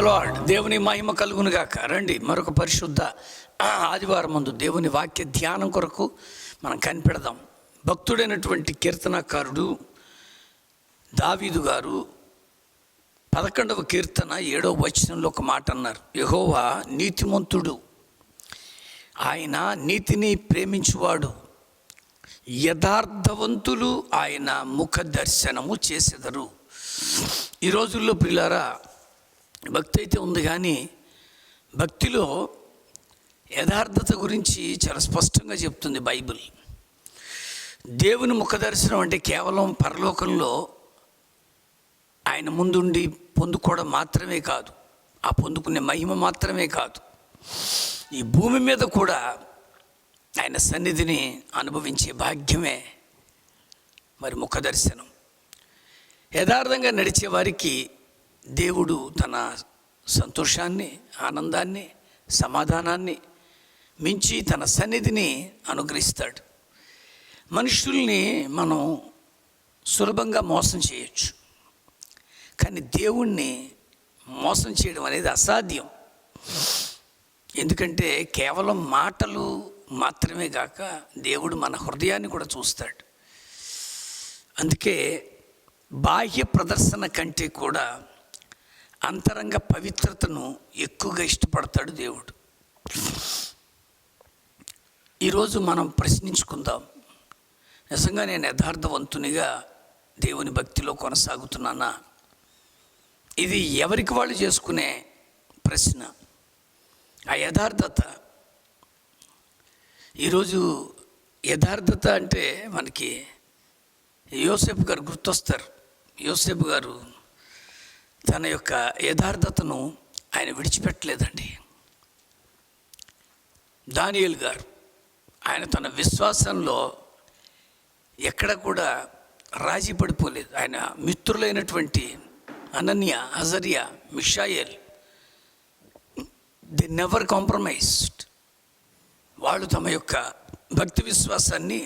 Lord. దేవుని మహిమ కలుగును గాక. రండి, మరొక పరిశుద్ధ ఆదివారం ముందు దేవుని వాక్య ధ్యానం కొరకు మనం కనిపెడదాం. భక్తుడైనటువంటి కీర్తనకారుడు దావీదు గారు 11వ కీర్తన 7వ వచనంలో ఒక మాట అన్నారు. యెహోవా నీతిమంతుడు, ఆయన నీతిని ప్రేమించువాడు, యథార్థవంతులు ఆయన ముఖ దర్శనము చేసెదరు. ఈ రోజుల్లో పిల్లారా, భక్తి అయితే ఉంది, కానీ భక్తిలో యథార్థత గురించి చాలా స్పష్టంగా చెప్తుంది బైబిల్. దేవుని ముఖ దర్శనం అంటే కేవలం పరలోకంలో ఆయన ముందుండి పొందుకోవడం మాత్రమే కాదు, ఆ పొందుకునే మహిమ మాత్రమే కాదు, ఈ భూమి మీద కూడా ఆయన సన్నిధిని అనుభవించే భాగ్యమే మరి ముఖ దర్శనం. యథార్థంగా నడిచే వారికి దేవుడు తన సంతోషాన్ని, ఆనందాన్ని, సమాధానాన్ని మించి తన సన్నిధిని అనుగ్రహిస్తాడు. మనుషుల్ని మనం సులభంగా మోసం చేయొచ్చు, కానీ దేవుణ్ణి మోసం చేయడం అనేది అసాధ్యం. ఎందుకంటే కేవలం మాటలు మాత్రమే కాక దేవుడు మన హృదయాన్ని కూడా చూస్తాడు. అందుకే బాహ్య ప్రదర్శన కంటే కూడా అంతరంగ పవిత్రతను ఎక్కువగా ఇష్టపడతాడు దేవుడు. ఈరోజు మనం ప్రశ్నించుకుందాం, నిజంగా నేను యథార్థవంతునిగా దేవుని భక్తిలో కొనసాగుతున్నానా? ఇది ఎవరికి వాళ్ళు చేసుకునే ప్రశ్న. ఆ యథార్థత, ఈరోజు యథార్థత అంటే మనకి యోసేపు గారు గుర్తొస్తారు. యోసేపు గారు తన యొక్క యథార్థతను ఆయన విడిచిపెట్టలేదండి. దానియేలు గారు ఆయన తన విశ్వాసంలో ఎక్కడ కూడా రాజీ పడిపోలేదు. ఆయన మిత్రులైనటువంటి అనన్య, అజర్యా, మిషాయేల్, ది నెవర్ కాంప్రమైజ్డ్. వాళ్ళు తమ యొక్క భక్తి విశ్వాసాన్ని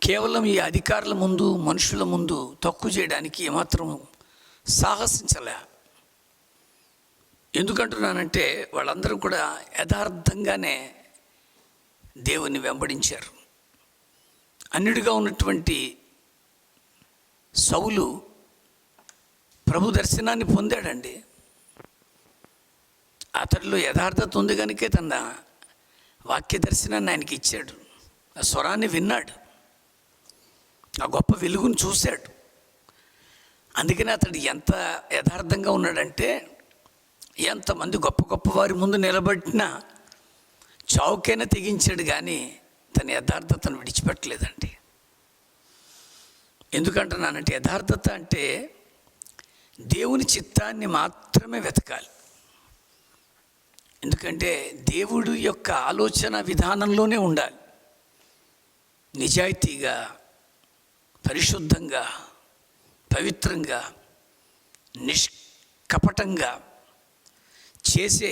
కేవలం ఈ అధికారుల ముందు, మనుషుల ముందు తక్కువ చేయడానికి ఏమాత్రం సాహసించలే. ఎందుకంటున్నానంటే వాళ్ళందరూ కూడా యథార్థంగానే దేవుని వెంబడించారు. అన్నిటిగా ఉన్నటువంటి సౌలు ప్రభు దర్శనాన్ని పొందాడండి. అతడిలో యథార్థత ఉంది కనుకే తన వాక్య దర్శనాన్ని ఆయనకి ఇచ్చాడు. ఆ స్వరాన్ని విన్నాడు, ఆ గొప్ప వెలుగును చూశాడు. అందుకని అతడు ఎంత యథార్థంగా ఉన్నాడంటే ఎంతమంది గొప్ప గొప్ప వారి ముందు నిలబడినా చౌకైనా తెగించాడు, కానీ తన యథార్థతను విడిచిపెట్టలేదండి. ఎందుకంటున్నానంటే యథార్థత అంటే దేవుని చిత్తాన్ని మాత్రమే వెతకాలి. ఎందుకంటే దేవుడు యొక్క ఆలోచన విధానంలోనే ఉండాలి. నిజాయితీగా, పరిశుద్ధంగా, పవిత్రంగా, నిష్కపటంగా చేసే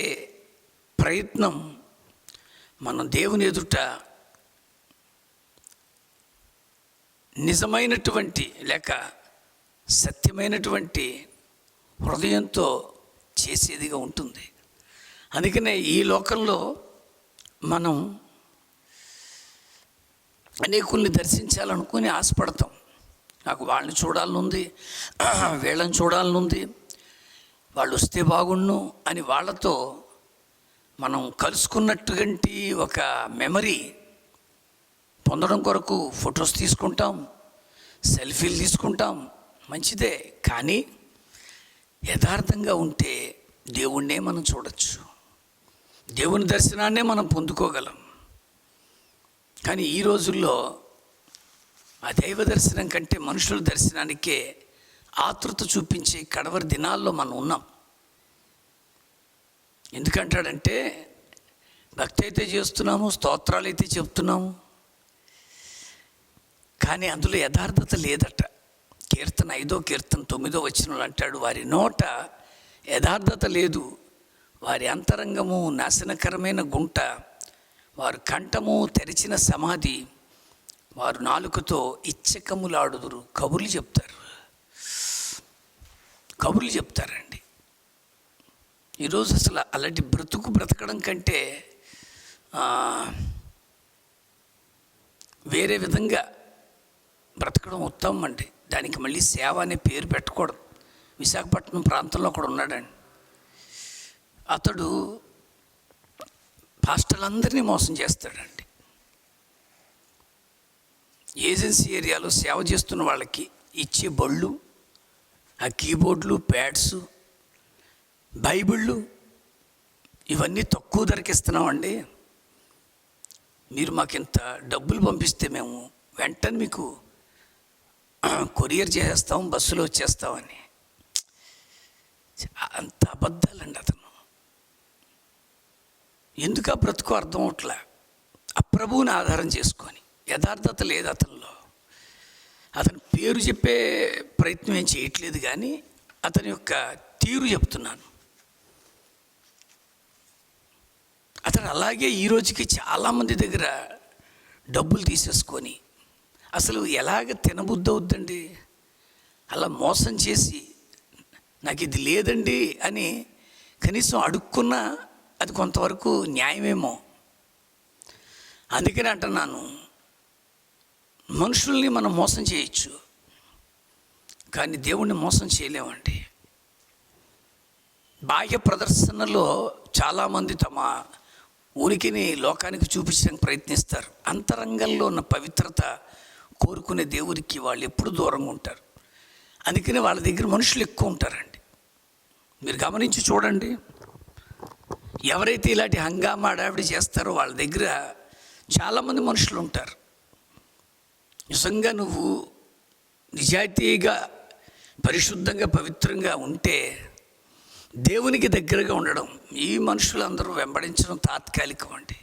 ప్రయత్నం మనం దేవుని ఎదుట నిజమైనటువంటి లేక సత్యమైనటువంటి హృదయంతో చేసేదిగా ఉంటుంది. అందుకనే ఈ లోకంలో మనం అనేకుల్ని దర్శించాలనుకుని ఆశపడతాం. నాకు వాళ్ళని చూడాలనుంది, వీళ్ళని చూడాలనుంది, వాళ్ళు వస్తే బాగుండు అని వాళ్ళతో మనం కలుసుకున్నటువంటి ఒక మెమరీ పొందడం కొరకు ఫొటోస్ తీసుకుంటాం, సెల్ఫీలు తీసుకుంటాం, మంచిదే. కానీ యథార్థంగా ఉంటే దేవుణ్ణే మనం చూడొచ్చు, దేవుని దర్శనాన్నే మనం పొందుకోగలం. కానీ ఈ రోజుల్లో ఆ దైవ దర్శనం కంటే మనుషుల దర్శనానికే ఆతృత చూపించే కడవరి దినాల్లో మనం ఉన్నాం. ఎందుకంటాడంటే భక్తి అయితే చేస్తున్నాము, స్తోత్రాలు అయితే చెప్తున్నాము, కానీ అందులో యథార్థత లేదట. కీర్తన 5వ కీర్తన 9వ వచనంలో అంటాడు, వారి నోట యథార్థత లేదు, వారి అంతరంగము నాశనకరమైన గుంట, వారు కంఠము తెరిచిన సమాధి, వారు నాలుకతో ఇచ్చకములాడుదురు. కబుర్లు చెప్తారండి. ఈరోజు అసలు అలాంటి బ్రతుకు బ్రతకడం కంటే వేరే విధంగా బ్రతకడం ఉత్తమం అండి. దానికి మళ్ళీ సేవ అనే పేరు పెట్టకూడదు. విశాఖపట్నం ప్రాంతంలో కూడా ఉన్నాడండి. అతడు పాస్టర్లందరినీ మోసం చేస్తాడండి. ఏజెన్సీ ఏరియాలో సేవ చేస్తున్న వాళ్ళకి ఇచ్చే బళ్ళు, ఆ కీబోర్డులు, ప్యాడ్స్, బైబిళ్ళు ఇవన్నీ తక్కువ ధరకి ఇస్తున్నామండి. మీరు మాకు ఇంత డబ్బులు పంపిస్తే మేము వెంటనే మీకు కొరియర్ చేసేస్తాం, బస్సులో వచ్చేస్తామని. అంత అబద్ధాలండి. అతను ఎందుకు ఆ బ్రతుకు అర్థం అవట్లా. ఆ ప్రభువుని ఆధారం చేసుకొని యథార్థత లేదు అతనిలో. అతని పేరు చెప్పే ప్రయత్నం ఏం చేయట్లేదు, కానీ అతని యొక్క తీరు చెప్తున్నాను. అతను అలాగే ఈ రోజుకి చాలామంది దగ్గర డబ్బులు తీసేసుకొని అసలు ఎలాగ తినబుద్ధి అవుద్దండి. అలా మోసం చేసి నాకు ఇది లేదండి అని కనీసం అడుక్కున్నా అది కొంతవరకు న్యాయమేమో. అందుకని అంటున్నాను, మనుషుల్ని మనం మోసం చేయొచ్చు, కానీ దేవుణ్ణి మోసం చేయలేమండి. బాహ్య ప్రదర్శనలో చాలామంది తమ ఉనికిని లోకానికి చూపించడానికి ప్రయత్నిస్తారు. అంతరంగంలో ఉన్న పవిత్రత కోరుకునే దేవుడికి వాళ్ళు ఎప్పుడు దూరంగా ఉంటారు. అందుకని వాళ్ళ దగ్గర మనుషులు ఎక్కువ ఉంటారండి. మీరు గమనించి చూడండి, ఎవరైతే ఇలాంటి హంగామా అడావిడి చేస్తారో వాళ్ళ దగ్గర చాలామంది మనుషులు ఉంటారు. నిజంగా నువ్వు నిజాయితీగా పరిశుద్ధంగా పవిత్రంగా ఉంటే దేవునికి దగ్గరగా ఉండడం, ఈ మనుషులందరూ వెంబడించడం తాత్కాలికం అండి.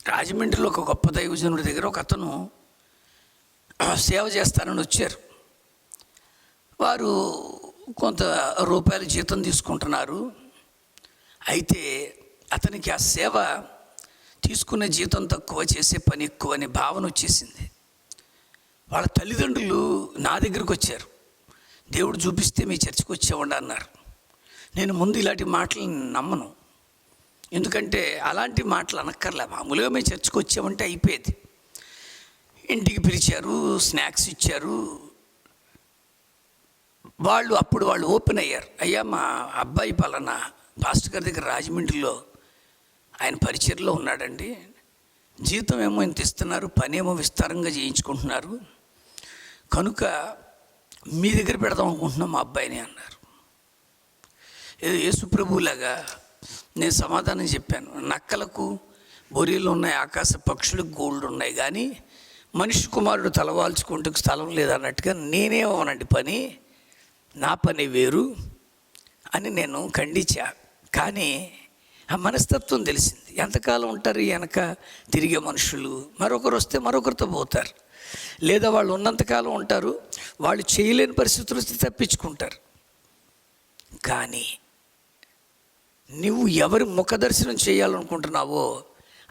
రాజమండ్రిలో ఒక గొప్ప దైవజనుడి దగ్గర ఒక అతను సేవ చేస్తానని వచ్చారు. వారు కొంత రూపాయల జీతం తీసుకుంటున్నారు. అయితే అతనికి ఆ సేవ తీసుకునే జీతం తక్కువ, చేసే పని ఎక్కువ అనే భావన వచ్చేసింది. వాళ్ళ తల్లిదండ్రులు నా దగ్గరకు వచ్చారు. దేవుడు చూపిస్తే మీ చర్చికి వచ్చేవాడు అన్నారు. నేను ముందు ఇలాంటి మాటలు నమ్మను, ఎందుకంటే అలాంటి మాటలు అనక్కర్లే. మామూలుగా మేము చర్చికి వచ్చామంటే అయిపోయేది. ఇంటికి పిలిచారు, స్నాక్స్ ఇచ్చారు. అప్పుడు వాళ్ళు ఓపెన్ అయ్యారు. అయ్యా, మా అబ్బాయి పలానా పాస్టర్ గారి దగ్గర రాజమండ్రిలో ఆయన పరిచర్లో ఉన్నాడండి, జీతం ఏమో ఇంత ఇస్తున్నారు, పని ఏమో విస్తారంగా చేయించుకుంటున్నారు, కనుక మీ దగ్గర పెడదాం అనుకుంటున్నాం మా అబ్బాయిని అన్నారు. ఏదో యేసుప్రభులాగా నేను సమాధానం చెప్పాను. నక్కలకు బొరియలు ఉన్నాయి, ఆకాశ పక్షులకు గోళ్ళు ఉన్నాయి, కానీ మనిషి కుమారుడు తలవాల్చుకుంటూ స్థలం లేదన్నట్టుగా నేనేమోనండి పని, నా పని వేరు అని నేను ఖండించా. కానీ ఆ మనస్తత్వం తెలిసింది. ఎంతకాలం ఉంటారు వెనక తిరిగే మనుషులు? మరొకరు వస్తే మరొకరితో పోతారు, లేదా వాళ్ళు ఉన్నంతకాలం ఉంటారు, వాళ్ళు చేయలేని పరిస్థితులు వస్తే తప్పించుకుంటారు. కానీ నువ్వు ఎవరి ముఖదర్శనం చేయాలనుకుంటున్నావో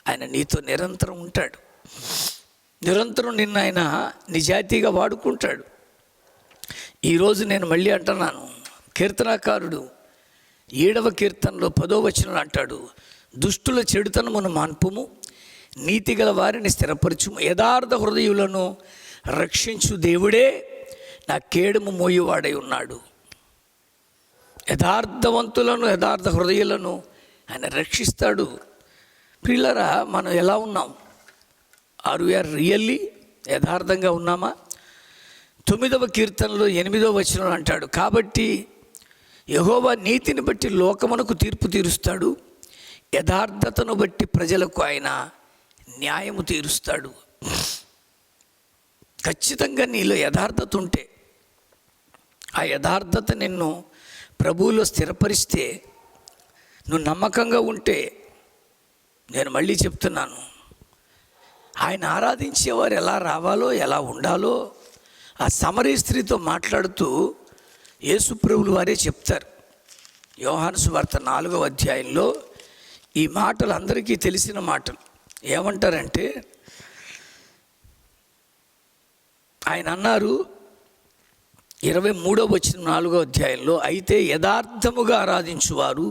ఆయన నీతో నిరంతరం ఉంటాడు. నిరంతరం నిన్ను ఆయన నిజాయితీగా వాడుకుంటాడు. ఈరోజు నేను మళ్ళీ అంటున్నాను, కీర్తనాకారుడు 7వ కీర్తనలో 10వ వచనం అంటాడు, దుష్టుల చెడుతనమును మాన్పుము, నీతిగల వారిని స్థిరపరచుము, యథార్థ హృదయులను రక్షించు దేవుడే నా కేడుము మోయువాడై ఉన్నాడు. యథార్థవంతులను, యథార్థ హృదయులను ఆయన రక్షిస్తాడు. పిల్లరా, మనం ఎలా ఉన్నాం? ఆర్ వి ఆర్ రియల్లీ యథార్థంగా ఉన్నామా? 9వ కీర్తనలో 8వ వచనం అంటాడు, కాబట్టి యెహోవా నీతిని బట్టి లోకమునకు తీర్పు తీరుస్తాడు, యథార్థతను బట్టి ప్రజలకు ఆయన న్యాయము తీరుస్తాడు. ఖచ్చితంగా నీలో యథార్థత ఉంటే, ఆ యథార్థత నిన్ను ప్రభువులో స్థిరపరిస్తే, నువ్వు నమ్మకంగా ఉంటే, నేను మళ్ళీ చెప్తున్నాను, ఆయన ఆరాధించేవారు ఎలా రావాలో ఎలా ఉండాలో ఆ సమరీ స్త్రీతో మాట్లాడుతూ యేసుప్రభులు వారే చెప్తారు. యోహాను సువార్త 4వ అధ్యాయంలో ఈ మాటలు అందరికీ తెలిసిన మాటలు. ఏమంటారంటే, ఆయన అన్నారు, 23వ వచనం 4వ అధ్యాయంలో, అయితే యథార్థముగా ఆరాధించువారు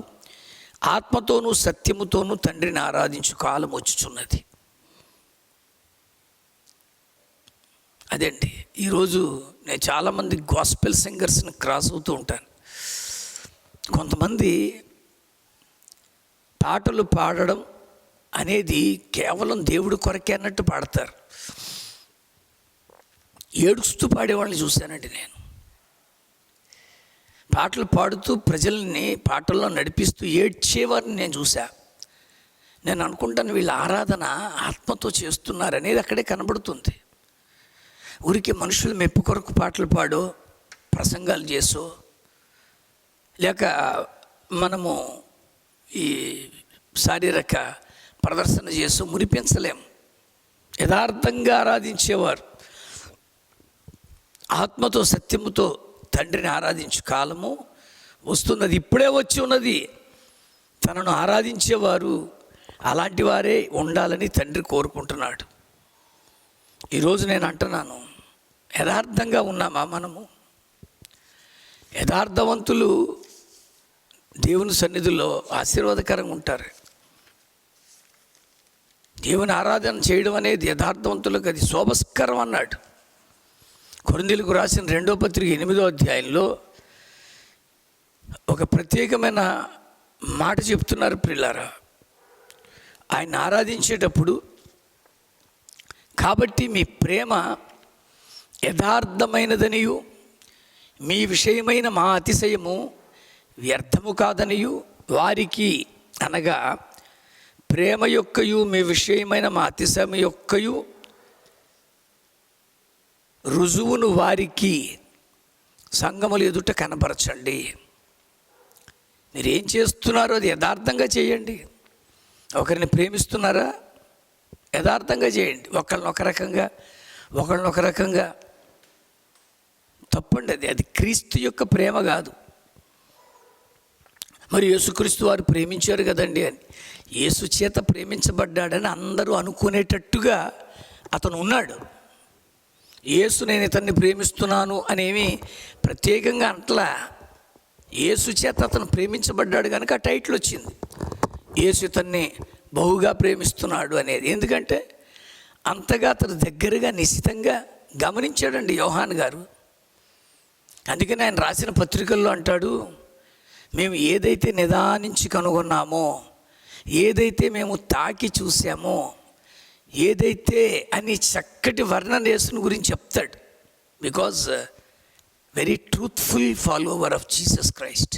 ఆత్మతోనూ సత్యముతోనూ తండ్రిని ఆరాధించు కాలం వచ్చుచున్నది. అదండి. ఈరోజు నేను చాలామంది గాస్పెల్ సింగర్స్ని క్రాస్ అవుతూ ఉంటాను. కొంతమంది పాటలు పాడడం అనేది కేవలం దేవుడి కొరకే అన్నట్టు పాడతారు. ఏడుస్తూ పాడేవాళ్ళని చూశానండి నేను. పాటలు పాడుతూ ప్రజల్ని పాటల్లో నడిపిస్తూ ఏడ్చేవారిని నేను చూసా. నేను అనుకుంటాను, వీళ్ళ ఆరాధన ఆత్మతో చేస్తున్నారు అనేది అక్కడే కనబడుతుంది. ఊరికి మనుషులు మెప్పు కొరకు పాటలు పాడో, ప్రసంగాలు చేసో, లేక మనము ఈ శారీరక ప్రదర్శన చేసో మురిపించలేం. యథార్థంగా ఆరాధించేవారు ఆత్మతో సత్యముతో తండ్రిని ఆరాధించు కాలము వస్తున్నది, ఇప్పుడే వచ్చి ఉన్నది. తనను ఆరాధించేవారు అలాంటి వారే ఉండాలని తండ్రి కోరుకుంటున్నాడు. ఈరోజు నేను అంటున్నాను, యథార్థంగా ఉన్నామా మనము? యథార్థవంతులు దేవుని సన్నిధిలో ఆశీర్వాదకరంగా ఉంటారు. దేవుని ఆరాధన చేయడం అనేది యథార్థవంతులకు అది శోభస్కరం అన్నాడు. కొరింథీయులకు రాసిన 2వ పత్రిక 8వ అధ్యాయంలో ఒక ప్రత్యేకమైన మాట చెప్తున్నారు ప్రియులారా. ఆయన ఆరాధించేటప్పుడు, కాబట్టి మీ ప్రేమ యథార్థమైనదనియు మీ విషయమైన మా అతిశయము వ్యర్థము కాదనియు వారికి, అనగా ప్రేమ యొక్కయు మీ విషయమైన మా అతిశయం యొక్కయు రుజువును వారికి సంఘముల ఎదుట కనపరచండి. మీరేం చేస్తున్నారో అది యథార్థంగా చేయండి. ఒకరిని ప్రేమిస్తున్నారా? యథార్థంగా చేయండి. ఒకళ్ళనొక రకంగా తప్పండి. అది క్రీస్తు యొక్క ప్రేమ కాదు. మరి యేసుక్రీస్తు వారు ప్రేమించారు కదండి అని, యేసు చేత ప్రేమించబడ్డాడని అందరూ అనుకునేటట్టుగా అతను ఉన్నాడు. యేసు నేను ఇతన్ని ప్రేమిస్తున్నాను అనేమి ప్రత్యేకంగా అంటలా. యేసు చేత అతను ప్రేమించబడ్డాడు కనుక ఆ టైటిల్ వచ్చింది, యేసు ఇతన్ని బహుగా ప్రేమిస్తున్నాడు అనేది. ఎందుకంటే అంతగా అతను దగ్గరగా నిశితంగా గమనించాడండి యోహాన్ గారు. అందుకని ఆయన రాసిన పత్రికల్లో అంటాడు, మేము ఏదైతే నిదానించి కనుగొన్నామో, ఏదైతే మేము తాకి చూసామో, ఏదైతే అని చక్కటి వర్ణన యేసుని గురించి చెప్తాడు. Because very truthful follower of Jesus Christ.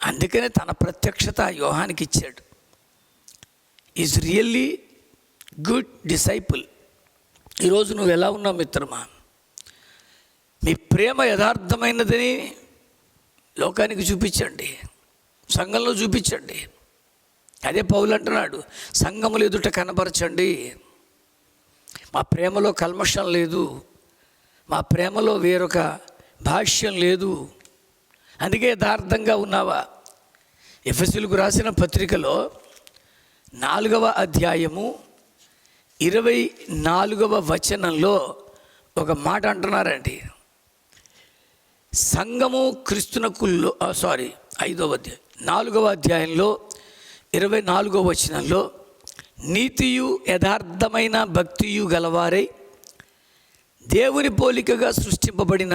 అందుకనే తన ప్రత్యక్షత యోహానికి ఇచ్చాడు. Is really good disciple. ఈరోజు నువ్వు ఎలా ఉన్నావు మిత్రమా? మీ ప్రేమ యథార్థమైనదని లోకానికి చూపించండి, సంఘంలో చూపించండి. అదే పౌలు అంటున్నాడు, సంఘముల ఎదుట కనపరచండి. మా ప్రేమలో కల్మషం లేదు, మా ప్రేమలో వేరొక భాష్యం లేదు. అందుకే యథార్థంగా ఉన్నావా? ఎఫెసీయులకు రాసిన పత్రికలో 4వ అధ్యాయము 24వ వచనంలో ఒక మాట అంటున్నారండి. సంఘము క్రీస్తునకు 4వ అధ్యాయంలో 24వ వచనంలో, నీతియు యథార్థమైన భక్తియు గలవారై దేవుని పోలికగా సృష్టింపబడిన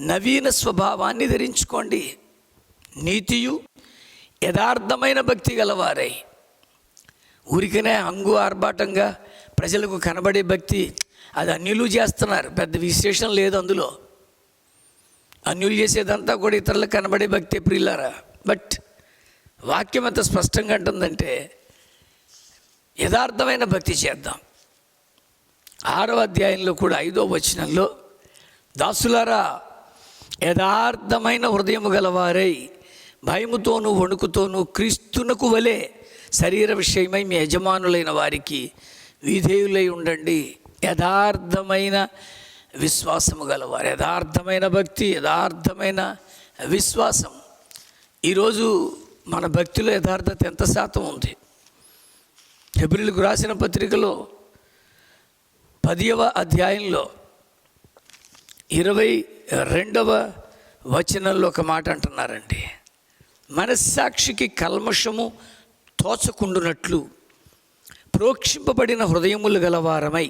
నవీన స్వభావాన్ని ధరించుకోండి. నీతియు యథార్థమైన భక్తి గలవారై. ఊరికనే హంగు ఆర్భాటంగా ప్రజలకు కనబడే భక్తి, అది అన్యులు చేస్తున్నారు, పెద్ద విశేషం లేదు అందులో. అన్యులు చేసేదంతా కూడా ఇతరులకు కనబడే భక్తి ప్రియులారా. బట్ వాక్యం ఎంత స్పష్టంగా అంటుందంటే యథార్థమైన భక్తి చేద్దాం. 6వ అధ్యాయంలో కూడా 5వ వచనంలో, దాసులారా యథార్థమైన హృదయము గలవారై భయముతోనూ వణుకుతోనూ క్రీస్తునకు వలె శరీర విషయమై మీ యజమానులైన వారికి విధేయులై ఉండండి. యథార్థమైన విశ్వాసము గలవారు, యథార్థమైన భక్తి, యథార్థమైన విశ్వాసం. ఈరోజు మన భక్తిలో యథార్థత ఎంత శాతం ఉంది? హెబ్రీయులకు రాసిన పత్రికలో 10వ అధ్యాయంలో 22వ వచనంలో ఒక మాట అంటున్నారండి. మనస్సాక్షికి కల్మషము తోచకుండునట్లు ప్రోక్షింపబడిన హృదయములు గలవారమై,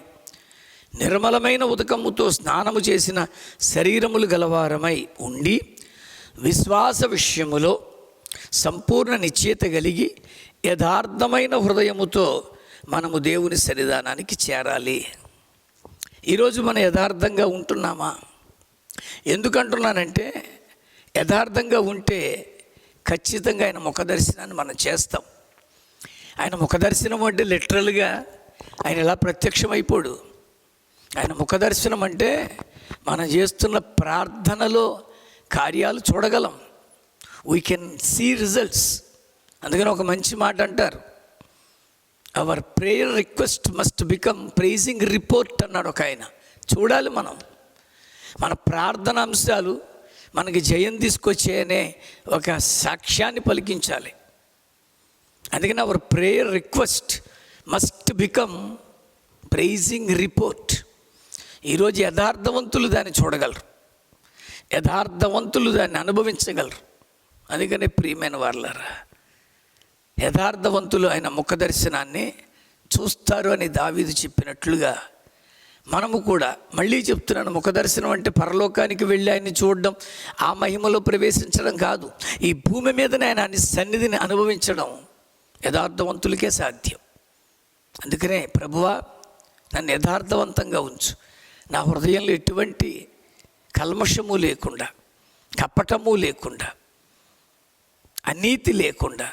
నిర్మలమైన ఉదకముతో స్నానము చేసిన శరీరములు గలవారమై ఉండి, విశ్వాస విషయములో సంపూర్ణ నిశ్చయత కలిగి యథార్థమైన హృదయముతో మనము దేవుని సన్నిధానానికి చేరాలి. ఈరోజు మనం యథార్థంగా ఉంటున్నామా? ఎందుకంటున్నానంటే, యథార్థంగా ఉంటే ఖచ్చితంగా ఆయన ముఖదర్శనాన్ని మనం చేస్తాం. ఆయన ముఖదర్శనం అంటే లిటరల్గా ఆయన ఎలా ప్రత్యక్షమైపోడు. ఆయన ముఖదర్శనం అంటే మనం చేస్తున్న ప్రార్థనలో కార్యాలు చూడగలం. We can see results. అందుకని ఒక మంచి మాట అంటారు, our prayer request must become praising report అన్నాడు ఒక ఆయన. చూడాలి మనం మన ప్రార్థన అంశాలు మనకి జయం తీసుకొచ్చాయనే ఒక సాక్ష్యాన్ని పలికించాలి. అందుకని our prayer request must become praising report. ఈరోజు యథార్థవంతులు దాన్ని చూడగలరు, యథార్థవంతులు దాన్ని అనుభవించగలరు. అందుకనే ప్రియమైన వారలారా, యథార్థవంతులు ఆయన ముఖ దర్శనాన్ని చూస్తారు అని దావీదు చెప్పినట్లుగా మనము కూడా, మళ్ళీ చెప్తున్నాను, ముఖ దర్శనం అంటే పరలోకానికి వెళ్ళి ఆయన్ని చూడడం, ఆ మహిమలో ప్రవేశించడం కాదు. ఈ భూమి మీదనే ఆయన సన్నిధిని అనుభవించడం యథార్థవంతులకే సాధ్యం. అందుకనే ప్రభువా, నన్ను యథార్థవంతంగా ఉంచు, నా హృదయంలో ఎటువంటి కల్మషము లేకుండా, కపటము లేకుండా, అనీతి లేకుండా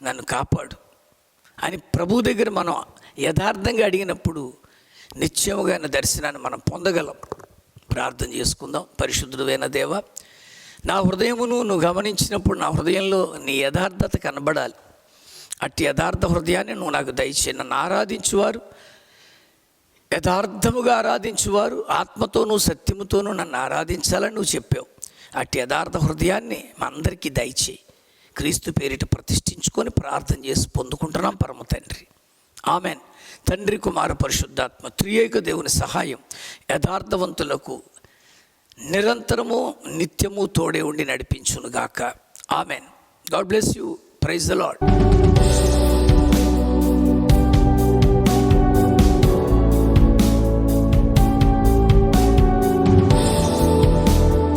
నన్ను కాపాడు అని ప్రభు దగ్గర మనం యథార్థంగా అడిగినప్పుడు నిత్యముగా ఆయన దర్శనాన్ని మనం పొందగలం. ప్రార్థన చేసుకుందాం. పరిశుద్ధుడైన దేవా, నా హృదయమును నువ్వు గమనించినప్పుడు నా హృదయంలో నీ యథార్థత కనబడాలి. అట్టి యథార్థ హృదయాన్ని నువ్వు నాకు దయచేయి. నన్ను ఆరాధించువారు, యథార్థముగా ఆరాధించువారు ఆత్మతోనూ సత్యముతోనూ నన్ను ఆరాధించాలని నువ్వు చెప్పావు. అట్టి యథార్థ హృదయాన్ని మా అందరికీ దయచేయి. క్రీస్తు పేరిట ప్రతిష్ఠించుకొని ప్రార్థన చేసి పొందుకుంటున్నాం పరమ తండ్రి. ఆమెన్. తండ్రి, కుమార, పరిశుద్ధాత్మ త్రియేక దేవుని సహాయం యథార్థవంతులకు నిరంతరము నిత్యము తోడే ఉండి నడిపించునుగాక. Amen. God bless you. Praise the lord.